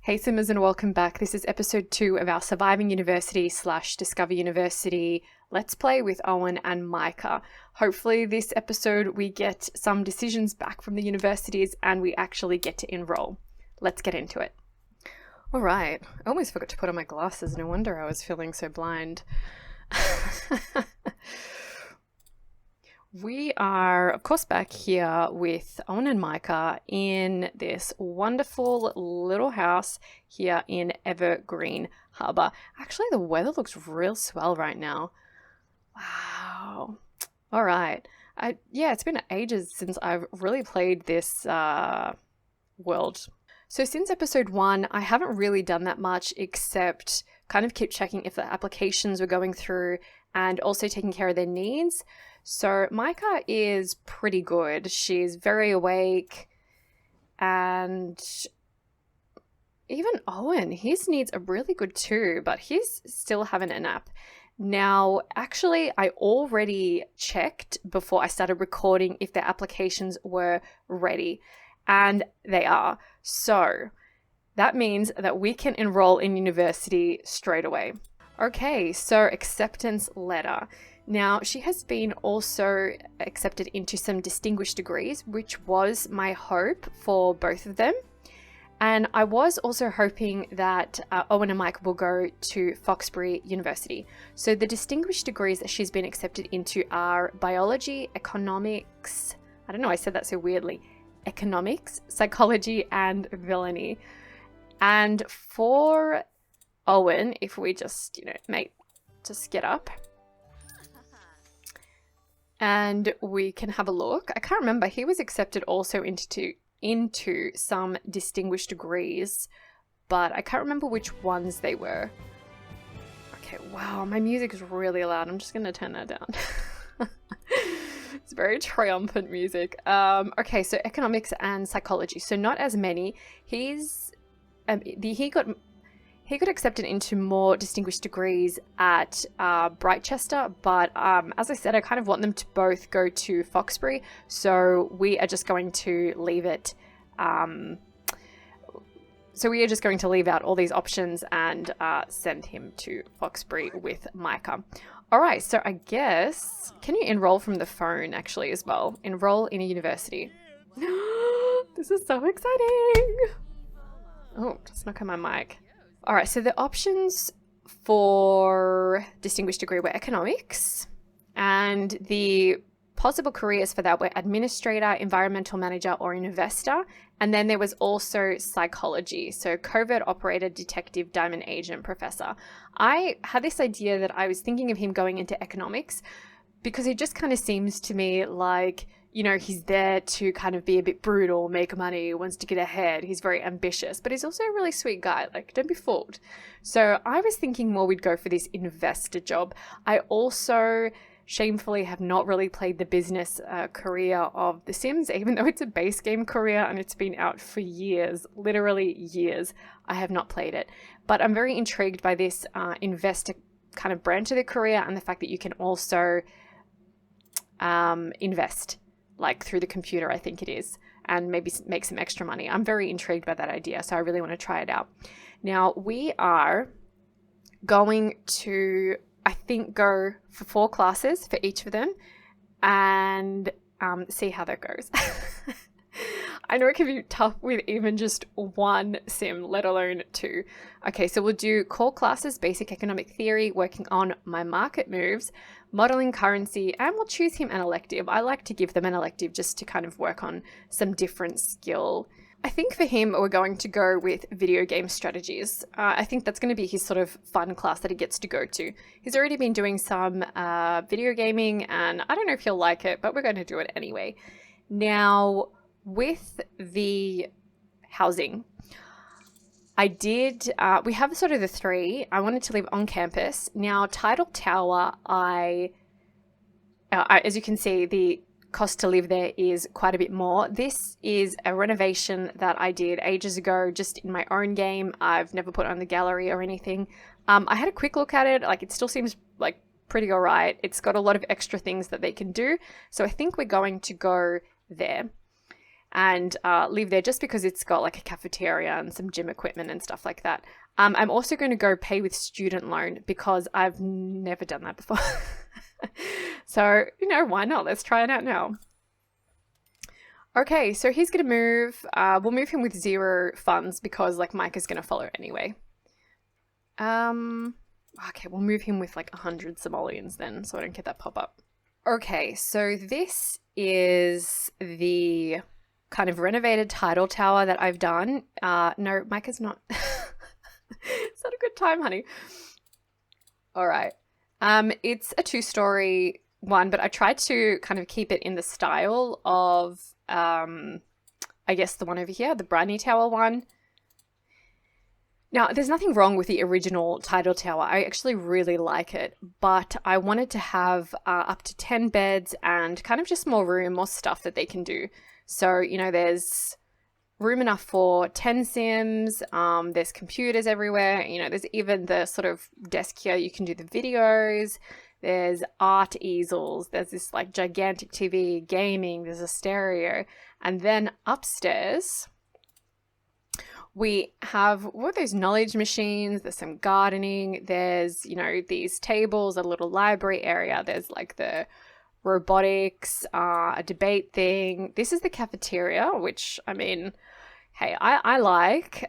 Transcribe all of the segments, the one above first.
Hey Simmers, and welcome back. This is episode 2 of our Surviving University / Discover University Let's Play with Owen and Micah. Hopefully this episode we get some decisions back from the universities and we actually get to enroll. Let's get into it. All right, I almost forgot to put on my glasses. No wonder I was feeling so blind. We are, of course, back here with Owen and Micah in this wonderful little house here in Evergreen Harbour. Actually, the weather looks real swell right now. Wow. All right. It's been ages since I've really played this world. So since episode 1, I haven't really done that much except kind of keep checking if the applications were going through and also taking care of their needs. So Micah is pretty good. She's very awake, and even Owen, his needs are really good too, but he's still having a nap. Now, actually, I already checked before I started recording if their applications were ready, and they are. So that means that we can enroll in university straight away. Okay, so acceptance letter. Now, she has been also accepted into some distinguished degrees, which was my hope for both of them. And I was also hoping that Owen and Mike will go to Foxbury University. So the distinguished degrees that she's been accepted into are biology, economics, I don't know, I said that so weirdly, economics, psychology, and villainy. And for Owen, if we just, just get up and we can have a look. I can't remember. He was accepted also into some distinguished degrees, but I can't remember which ones they were. Okay, wow, my music is really loud. I'm just going to turn that down. It's very triumphant music. Okay, so economics and psychology. So not as many. He got accepted into more distinguished degrees at Brightchester, but as I said, I kind of want them to both go to Foxbury, so we are just going to leave it. So we are just going to leave out all these options and send him to Foxbury with Micah. All right, so I guess, can you enroll from the phone actually as well? Enroll in a university. This is so exciting. Oh, just knock on my mic. All right, so the options for distinguished degree were economics, and the possible careers for that were administrator, environmental manager, or investor. And then there was also psychology, so covert operator, detective, diamond agent, professor. I had this idea that I was thinking of him going into economics because it just kind of seems to me like, he's there to kind of be a bit brutal, make money, wants to get ahead. He's very ambitious, but he's also a really sweet guy. Like, don't be fooled. So I was thinking more we'd go for this investor job. I also shamefully have not really played the business career of The Sims, even though it's a base game career and it's been out for years, literally years. I have not played it, but I'm very intrigued by this investor kind of branch of the career and the fact that you can also invest, like through the computer, I think it is, and maybe make some extra money. I'm very intrigued by that idea, so I really want to try it out. Now, we are going to, I think, go for 4 classes for each of them and see how that goes. I know it can be tough with even just one sim, let alone 2. Okay, so we'll do core classes, basic economic theory, working on my market moves, modeling currency, and we'll choose him an elective. I like to give them an elective just to kind of work on some different skill. I think for him, we're going to go with video game strategies. I think that's going to be his sort of fun class that he gets to go to. He's already been doing some video gaming, and I don't know if he'll like it, but we're going to do it anyway. Now, with the housing, we have sort of the 3. I wanted to live on campus. Now, Tidal Tower, as you can see, the cost to live there is quite a bit more. This is a renovation that I did ages ago, just in my own game. I've never put it on the gallery or anything. I had a quick look at it. Like, it still seems like pretty all right. It's got a lot of extra things that they can do. So I think we're going to go there. and live there just because it's got like a cafeteria and some gym equipment and stuff like that. I'm also going to go pay with student loan because I've never done that before. So, why not? Let's try it out now. Okay, so he's going to move. We'll move him with 0 funds because like Micah's going to follow anyway. Okay, we'll move him with like 100 simoleons then so I don't get that pop up. Okay, so this is the kind of renovated title tower that I've done. No, Micah's not. It's not a good time, honey. All right. It's a 2-story one, but I tried to kind of keep it in the style of, I guess the one over here, the Briny Tower one. Now, there's nothing wrong with the original title tower. I actually really like it, but I wanted to have up to 10 beds and kind of just more room, more stuff that they can do. So, there's room enough for 10 Sims, there's computers everywhere, there's even the sort of desk here, you can do the videos, there's art easels, there's this like gigantic TV, gaming, there's a stereo, and then upstairs we have what are those knowledge machines, there's some gardening, there's, these tables, a little library area, there's like the robotics, a debate thing. This is the cafeteria, which, hey, I like.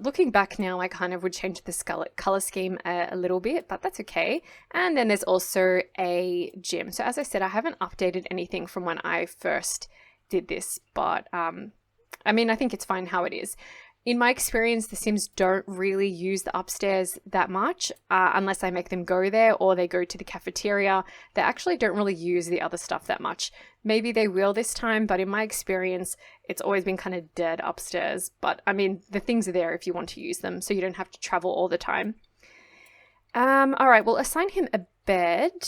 Looking back now, I kind of would change the color scheme a little bit, but that's okay. And then there's also a gym. So as I said, I haven't updated anything from when I first did this, but I think it's fine how it is. In my experience, the Sims don't really use the upstairs that much unless I make them go there or they go to the cafeteria. They actually don't really use the other stuff that much. Maybe they will this time, but in my experience, it's always been kind of dead upstairs. But the things are there if you want to use them, so you don't have to travel all the time. All right, we'll assign him a bed.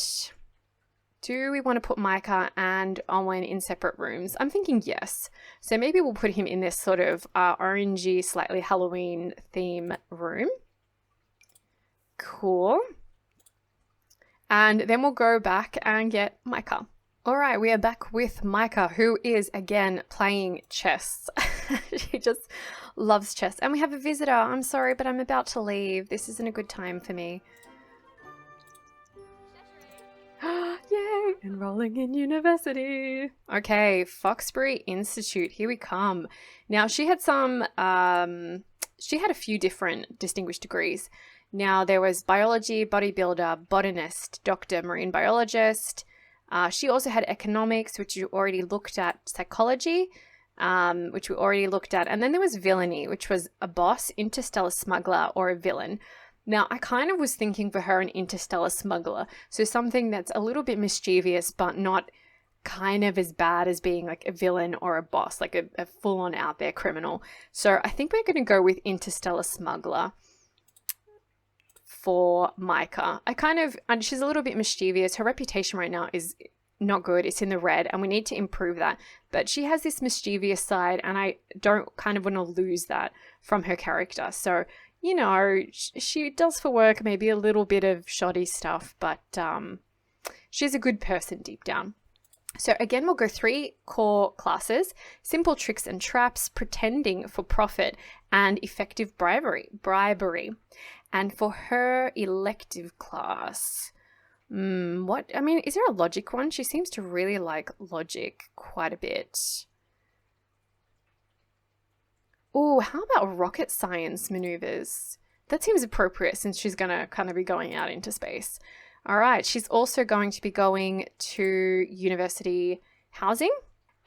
Do we want to put Micah and Owen in separate rooms? I'm thinking yes. So maybe we'll put him in this sort of orangey, slightly Halloween theme room. Cool. And then we'll go back and get Micah. All right, we are back with Micah, who is again playing chess. She just loves chess. And we have a visitor. I'm sorry, but I'm about to leave. This isn't a good time for me. Yay! Enrolling in university. Okay, Foxbury Institute. Here we come. Now, she had a few different distinguished degrees. Now, there was biology, bodybuilder, botanist, doctor, marine biologist. She also had economics, which you already looked at, psychology, which we already looked at. And then there was villainy, which was a boss, interstellar smuggler, or a villain. Now, I kind of was thinking for her an interstellar smuggler, so something that's a little bit mischievous, but not kind of as bad as being like a villain or a boss, like a full-on out there criminal. So I think we're going to go with interstellar smuggler for Micah. And she's a little bit mischievous. Her reputation right now is not good. It's in the red, and we need to improve that. But she has this mischievous side, and I don't kind of want to lose that from her character. So she does for work maybe a little bit of shoddy stuff, but she's a good person deep down. So again, we'll go 3 core classes: simple tricks and traps, pretending for profit, and effective bribery. And for her elective class, is there a logic one? She seems to really like logic quite a bit. Oh, how about rocket science maneuvers? That seems appropriate since she's going to kind of be going out into space. All right, she's also going to be going to university housing.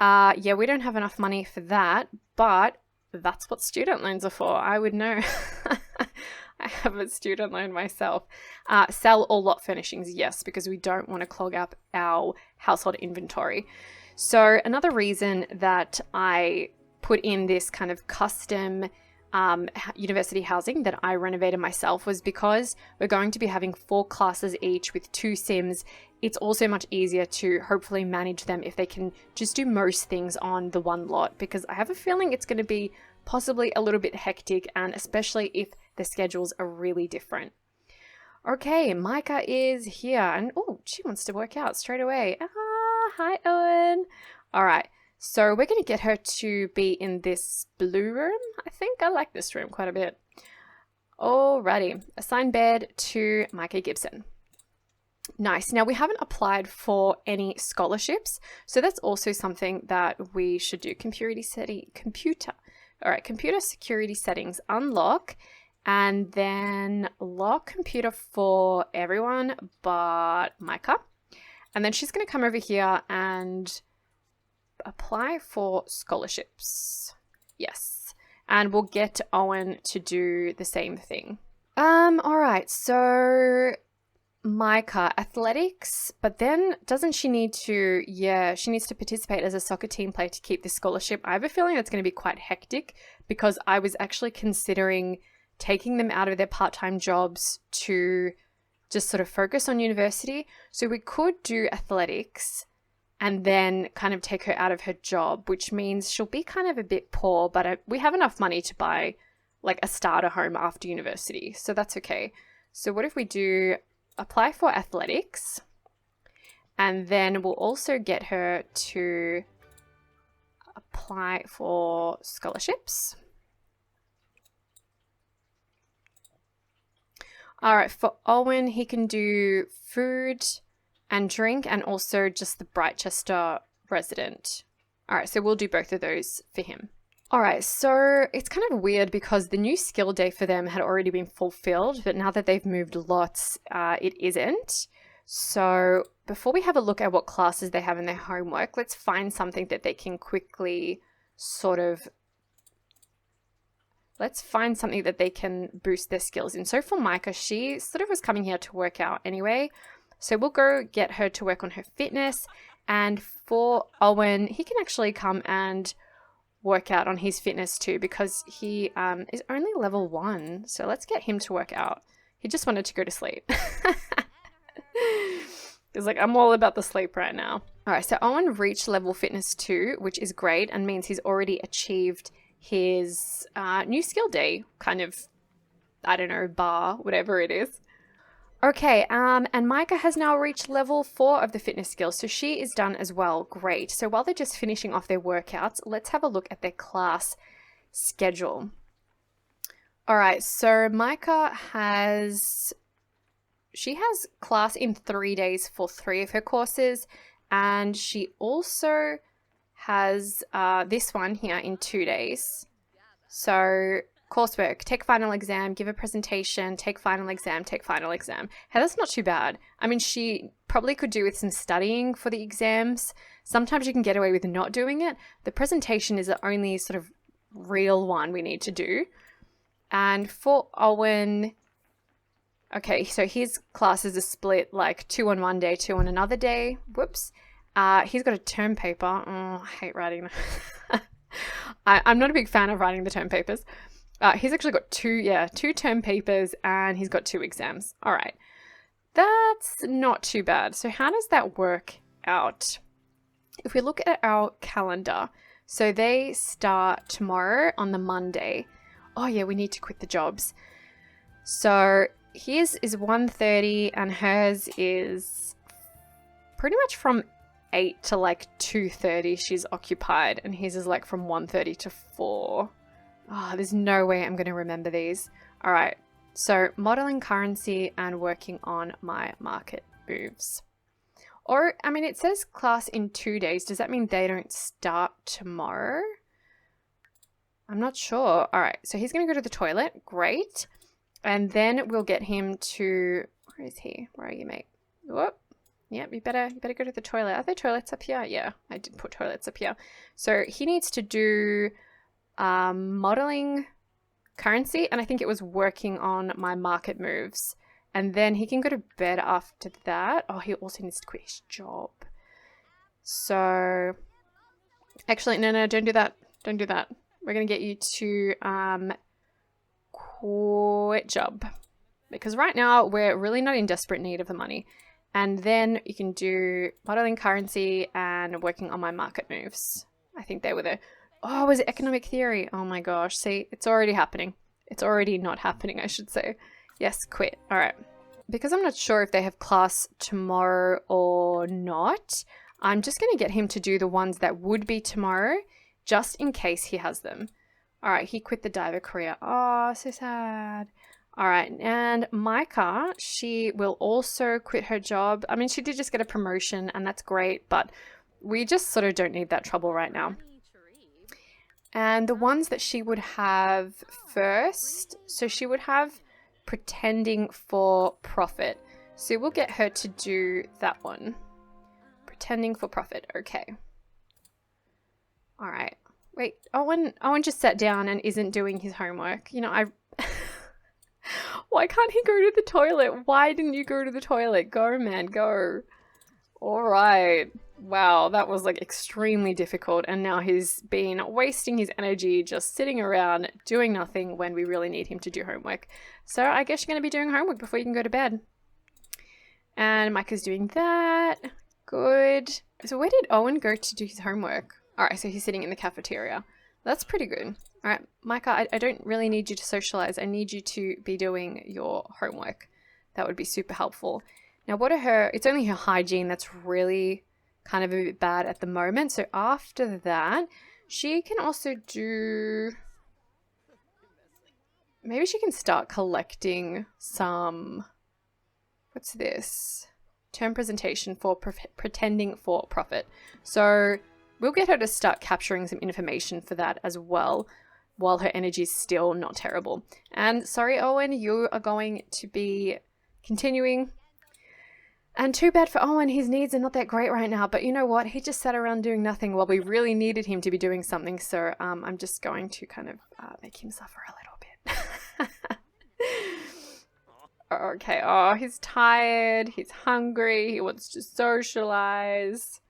Yeah, we don't have enough money for that, but that's what student loans are for. I would know. I have a student loan myself. Sell or lot furnishings, yes, because we don't want to clog up our household inventory. So another reason that I put in this kind of custom university housing that I renovated myself was because we're going to be having 4 classes each with 2 Sims. It's also much easier to hopefully manage them if they can just do most things on the one lot, because I have a feeling it's going to be possibly a little bit hectic, and especially if the schedules are really different. Okay, Micah is here, and oh, she wants to work out straight away. Hi, Owen. All right. So we're going to get her to be in this blue room. I think I like this room quite a bit. Alrighty, assign bed to Micah Gibson. Nice. Now we haven't applied for any scholarships, so that's also something that we should do. Computer security settings, unlock, and then lock computer for everyone but Micah. And then she's going to come over here and apply for scholarships. Yes. And we'll get Owen to do the same thing. All right. So Micah, athletics, but then doesn't she need to, she needs to participate as a soccer team player to keep this scholarship. I have a feeling that's going to be quite hectic because I was actually considering taking them out of their part-time jobs to just sort of focus on university. So we could do athletics and then kind of take her out of her job, which means she'll be kind of a bit poor, but we have enough money to buy like a starter home after university. So that's okay. So what if we do apply for athletics, and then we'll also get her to apply for scholarships. All right, for Owen, he can do food and drink and also just the Brightchester resident. All right, so we'll do both of those for him. All right, so it's kind of weird because the new skill day for them had already been fulfilled, but now that they've moved lots, it isn't. So before we have a look at what classes they have in their homework, let's find something that they can quickly let's find something that they can boost their skills in. So for Micah, she sort of was coming here to work out anyway. So we'll go get her to work on her fitness. And for Owen, he can actually come and work out on his fitness too because he is only level 1. So let's get him to work out. He just wanted to go to sleep. He's like, I'm all about the sleep right now. All right, so Owen reached level fitness 2, which is great and means he's already achieved his new skill day kind of, I don't know, bar, whatever it is. Okay, and Micah has now reached level 4 of the fitness skills, so she is done as well. Great. So while they're just finishing off their workouts, let's have a look at their class schedule. All right, so Micah has class in 3 days for 3 of her courses, and she also has this one here in 2 days. So coursework, take final exam, give a presentation, take final exam, take final exam. Hey, that's not too bad. I mean, she probably could do with some studying for the exams. Sometimes you can get away with not doing it. The presentation is the only sort of real one we need to do. And for Owen, okay, so his classes are split like 2 on one day, 2 on another day. Whoops. He's got a term paper. Oh, I hate writing. I'm not a big fan of writing the term papers. He's actually got 2 term papers and he's got 2 exams. All right. That's not too bad. So how does that work out? If we look at our calendar, so they start tomorrow on the Monday. Oh yeah, we need to quit the jobs. So his is 1:30 and hers is pretty much from 8 to like 2:30 she's occupied, and his is like from 1:30 to 4. Oh, there's no way I'm going to remember these. All right, so modeling currency and working on my market moves. Or, I mean, it says class in 2 days. Does that mean they don't start tomorrow? I'm not sure. All right, so he's going to go to the toilet. Great. And then we'll get him to, where is he? Where are you, mate? Whoop. Yep, you better go to the toilet. Are there toilets up here? Yeah, I did put toilets up here. So he needs to do modeling currency, and I think it was working on my market moves. And then he can go to bed after that. Oh, he also needs to quit his job. So, actually, no, don't do that. Don't do that. We're going to get you to quit job. Because right now, we're really not in desperate need of the money. And then you can do modeling currency and working on my market moves. I think they were the... Oh, was it economic theory? Oh my gosh. See, it's already happening. It's already not happening, I should say. Yes, quit. All right. Because I'm not sure if they have class tomorrow or not, I'm just going to get him to do the ones that would be tomorrow, just in case he has them. All right, he quit the diver career. Oh, so sad. All right, and Micah, she will also quit her job. I mean, she did just get a promotion, and that's great, but we just sort of don't need that trouble right now. And the ones that she would have first, so she would have pretending for profit. So we'll get her to do that one. Pretending for profit, okay. All right. Wait, Owen just sat down and isn't doing his homework. You know, why can't he go to the toilet? Why didn't you go to the toilet? Go, man, go. All right. Wow, that was like extremely difficult. And now he's been wasting his energy just sitting around doing nothing when we really need him to do homework. So I guess you're going to be doing homework before you can go to bed. And Micah's doing that. Good. So where did Owen go to do his homework? All right, so he's sitting in the cafeteria. That's pretty good. All right, Micah, I don't really need you to socialize. I need you to be doing your homework. That would be super helpful. Now, it's only her hygiene that's really kind of a bit bad at the moment. So after that, she can also maybe she can start collecting some, what's this? Term presentation for pretending for profit. So we'll get her to start capturing some information for that as well, while her energy is still not terrible. And sorry, Owen, you are going to be continuing. And too bad for Owen, his needs are not that great right now, but you know what? He just sat around doing nothing while we really needed him to be doing something. So I'm just going to kind of make him suffer a little bit. Okay, oh, he's tired, he's hungry, he wants to socialize.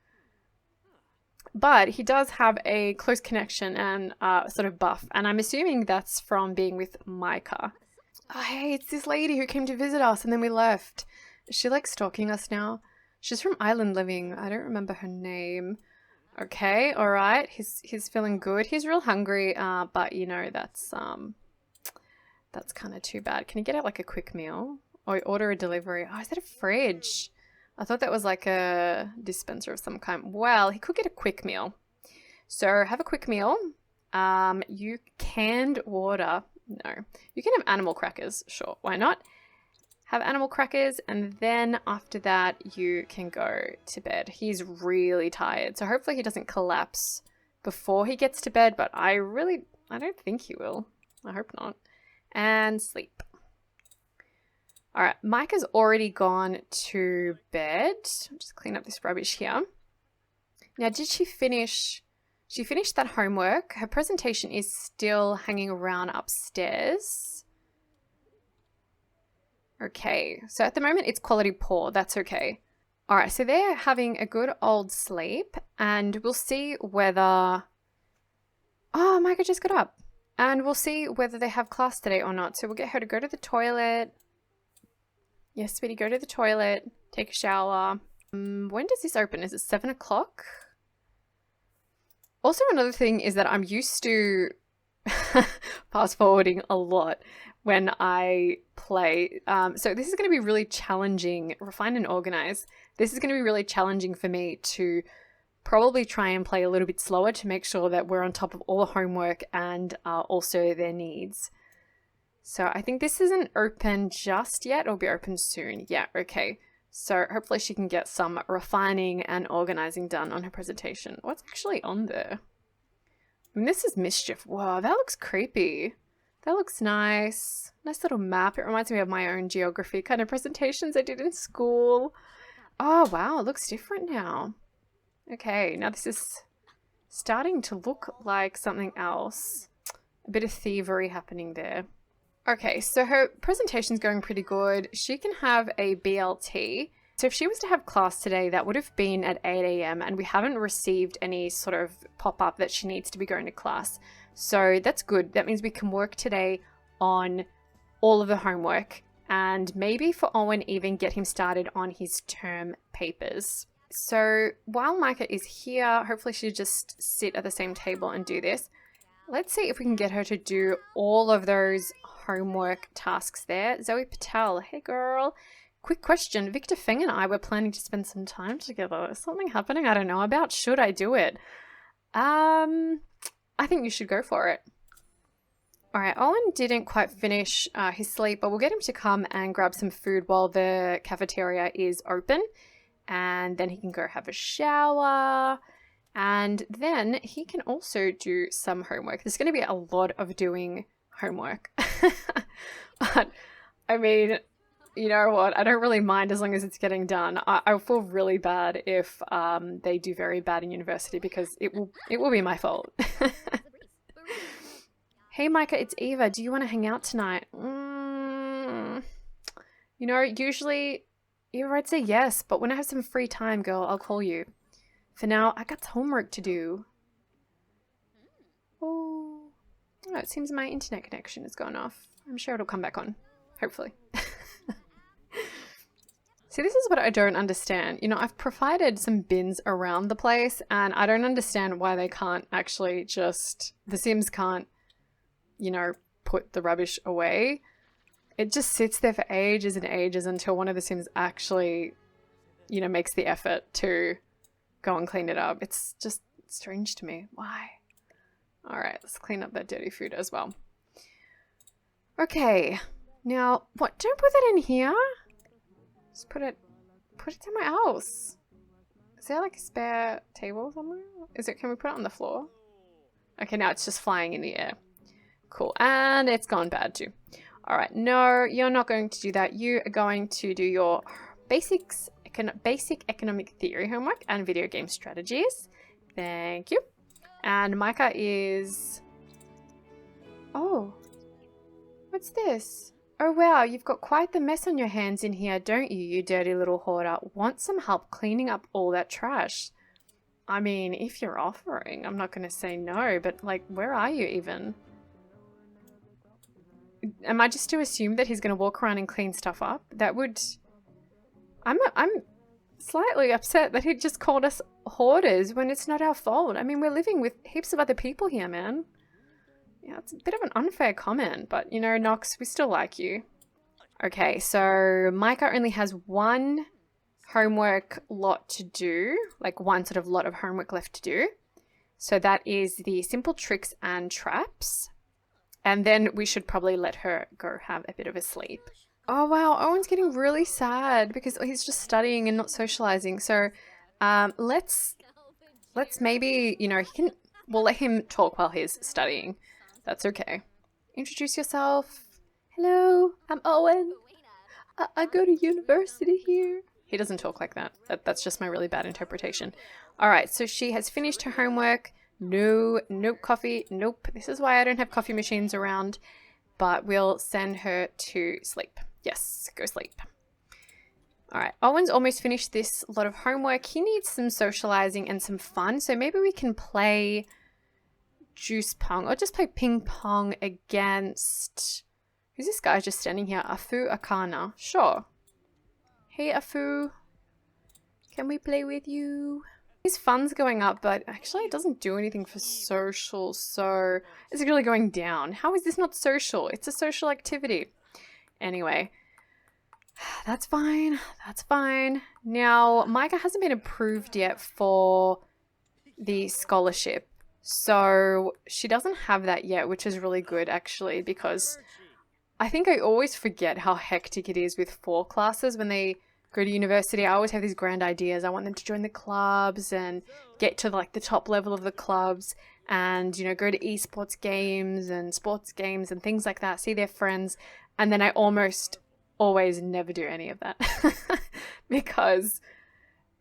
But he does have a close connection and sort of buff, and I'm assuming that's from being with Micah. Oh, hey, it's this lady who came to visit us and then we left. Is she like stalking us now? She's from Island Living. I don't remember her name. Okay, all right. He's feeling good. He's real hungry, but you know, that's kind of too bad. Can you get out like a quick meal or order a delivery? Oh, is that a fridge? I thought that was like a dispenser of some kind. Well, he could get a quick meal. So have a quick meal. You canned water. No, you can have animal crackers. Sure, why not? Have animal crackers, and then after that you can go to bed. He's really tired, so hopefully he doesn't collapse before he gets to bed, but I don't think he will. I hope not. And sleep. All right, Micah's already gone to bed. I'll just clean up this rubbish here. Now, did she finish? She finished that homework. Her presentation is still hanging around upstairs. Okay, so at the moment it's quality poor. That's okay. All right, so they're having a good old sleep, and we'll see whether... Oh, Micah just got up. And we'll see whether they have class today or not. So we'll get her to go to the toilet. Yes, sweetie, go to the toilet. Take a shower. When does this open? Is it 7 o'clock? Also, another thing is that I'm used to fast forwarding a lot when I play. So this is going to be really challenging. Refine and organize. This is going to be really challenging for me to probably try and play a little bit slower to make sure that we're on top of all the homework and also their needs. So I think this isn't open just yet. It'll be open soon. Yeah, okay. So hopefully she can get some refining and organizing done on her presentation. What's actually on there? I mean, this is mischief. Whoa, that looks creepy. That looks nice. Nice little map. It reminds me of my own geography kind of presentations I did in school. Oh, wow. It looks different now. Okay, now this is starting to look like something else. A bit of thievery happening there. Okay, so her presentation's going pretty good. She can have a BLT. So if she was to have class today, that would have been at 8 a.m. and we haven't received any sort of pop-up that she needs to be going to class. So that's good. That means we can work today on all of the homework and maybe for Owen even get him started on his term papers. So while Micah is here, hopefully she'll just sit at the same table and do this. Let's see if we can get her to do all of those homework tasks there. Zoe Patel, hey girl, Quick question. Victor Feng and I were planning to spend some time together. Is something happening I don't know about? Should I do it? I think you should go for it. All right, Owen didn't quite finish his sleep, but we'll get him to come and grab some food while the cafeteria is open. And then he can go have a shower. And then he can also do some homework. There's going to be a lot of doing homework. But, I mean, you know what? I don't really mind as long as it's getting done. I feel really bad if they do very bad in university because it will be my fault. Hey, Micah, it's Eva. Do you want to hang out tonight? You know, usually Eva, I'd say yes, but when I have some free time, girl, I'll call you. For now, I got homework to do. Oh, it seems my internet connection has gone off. I'm sure it'll come back on, hopefully. See, this is what I don't understand. You know, I've provided some bins around the place, and I don't understand why they can't actually just... The Sims can't, you know, put the rubbish away. It just sits there for ages and ages until one of the Sims actually, you know, makes the effort to go and clean it up. It's just strange to me. Why? All right, let's clean up that dirty food as well. Okay, now, what? Don't put that in here. Just put it somewhere else. Is there like a spare table somewhere? Can we put it on the floor? Okay, now it's just flying in the air. Cool, and it's gone bad too. All right, no, you're not going to do that. You are going to do your basic economic theory homework and video game strategies. Thank you. And Micah is... Oh, what's this? Oh wow, you've got quite the mess on your hands in here, don't you, you dirty little hoarder? Want some help cleaning up all that trash? I mean, if you're offering, I'm not going to say no, but like, where are you even? Am I just to assume that he's going to walk around and clean stuff up? That would... I'm slightly upset that he just called us hoarders when it's not our fault. I mean, we're living with heaps of other people here, man. Yeah, it's a bit of an unfair comment, but you know, Nox, we still like you. Okay, so Micah only has one homework lot to do, like one sort of lot of homework left to do. So that is the simple tricks and traps. And then we should probably let her go have a bit of a sleep. Oh wow, Owen's getting really sad because he's just studying and not socializing. So let's maybe, you know, we'll let him talk while he's studying. That's okay. Introduce yourself. Hello, I'm Owen. I go to university here. He doesn't talk like that. That's just my really bad interpretation. All right, so she has finished her homework. No coffee. Nope. This is why I don't have coffee machines around. But we'll send her to sleep. Yes, go sleep. All right, Owen's almost finished this lot of homework. He needs some socializing and some fun. So maybe we can play juice pong or just play ping pong against... Who's this guy just standing here? Afu Akana. Sure. Hey, Afu. Can we play with you? His fun's going up, but actually it doesn't do anything for social, so it's really going down. How is this not social? It's a social activity. Anyway, that's fine. That's fine. Now, Micah hasn't been approved yet for the scholarship, so she doesn't have that yet, which is really good actually, because I think I always forget how hectic it is with 4 classes when they go to university. I always have these grand ideas. I want them to join the clubs and get to like the top level of the clubs and, you know, go to esports games and sports games and things like that, see their friends. And then I almost always never do any of that because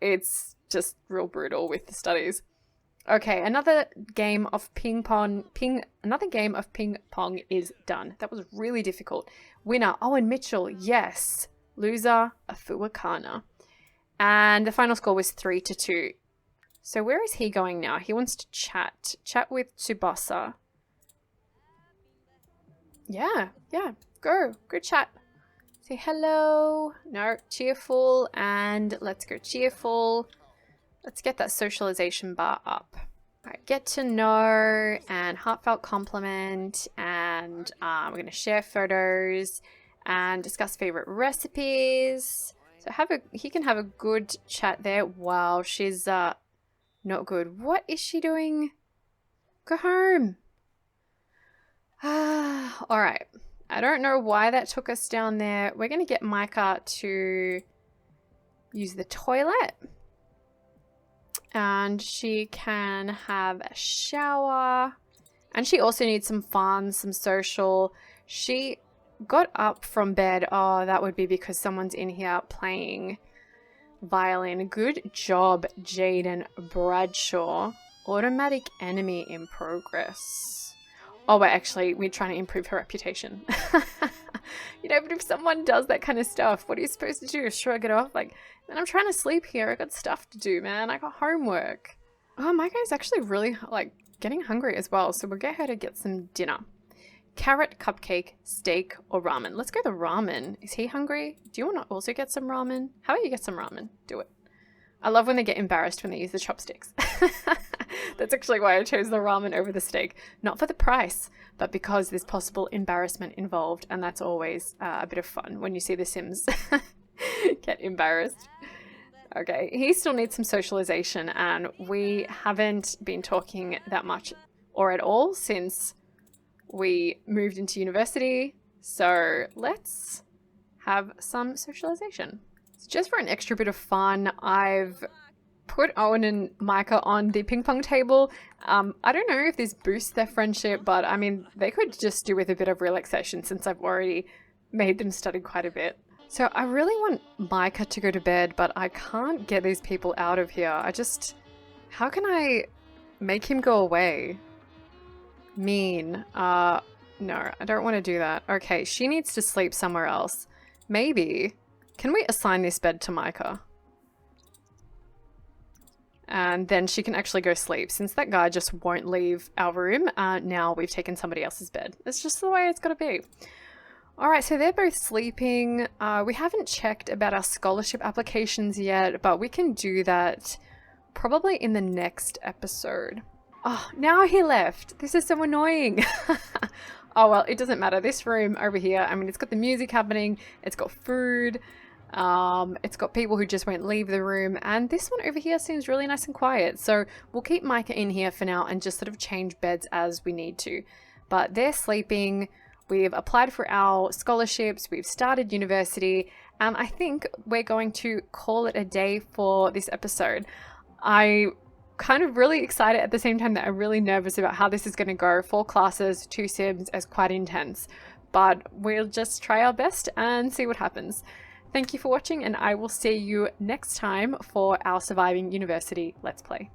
it's just real brutal with the studies. Okay, another game of ping pong is done. That was really difficult. Winner, Owen Mitchell, yes. Loser, Afuakana. And the final score was 3-2. So where is he going now? He wants to chat. Chat with Tsubasa. Yeah. Go chat. Say hello. No, cheerful. And let's go cheerful. Let's get that socialization bar up. All right, get to know and heartfelt compliment. And we're going to share photos. and discuss favorite recipes. So he can have a good chat there. Wow, she's not good. What is she doing? Go home. All right. I don't know why that took us down there. We're going to get Micah to use the toilet. And she can have a shower. And she also needs some fun, some social. She got up from bed. Oh, that would be because someone's in here playing violin. Good job, Jaden Bradshaw. Automatic enemy in progress. Oh, wait, actually, we're trying to improve her reputation. You know, but if someone does that kind of stuff, what are you supposed to do? Shrug it off? Like, man, I'm trying to sleep here. I got stuff to do, man. I got homework. Oh, my guy's actually really, like, getting hungry as well. So we'll get her to get some dinner. Carrot, cupcake, steak, or ramen. Let's go the ramen. Is he hungry? Do you want to also get some ramen? How about you get some ramen? Do it. I love when they get embarrassed when they use the chopsticks. That's actually why I chose the ramen over the steak. Not for the price, but because there's possible embarrassment involved. And that's always a bit of fun when you see the Sims get embarrassed. Okay, he still needs some socialization, and we haven't been talking that much or at all since we moved into university. So let's have some socialization. Just for an extra bit of fun, I've put Owen and Micah on the ping pong table. I don't know if this boosts their friendship, but I mean, they could just do with a bit of relaxation since I've already made them study quite a bit. So I really want Micah to go to bed, but I can't get these people out of here. How can I make him go away? Mean. No, I don't want to do that. Okay, she needs to sleep somewhere else. Maybe. Can we assign this bed to Micah? And then she can actually go sleep. Since that guy just won't leave our room, now we've taken somebody else's bed. It's just the way it's got to be. All right, so they're both sleeping. We haven't checked about our scholarship applications yet, but we can do that probably in the next episode. Oh, now he left. This is so annoying. Oh, well, it doesn't matter. This room over here, I mean, it's got the music happening. It's got food. It's got people who just won't leave the room, and this one over here seems really nice and quiet, so we'll keep Micah in here for now and just sort of change beds as we need to. But they're sleeping. We've applied for our scholarships, we've started university, and I think we're going to call it a day for this episode. I'm kind of really excited at the same time that I'm really nervous about how this is going to go. 4 classes, 2 Sims is quite intense, but we'll just try our best and see what happens. Thank you for watching, and I will see you next time for our Surviving University Let's Play.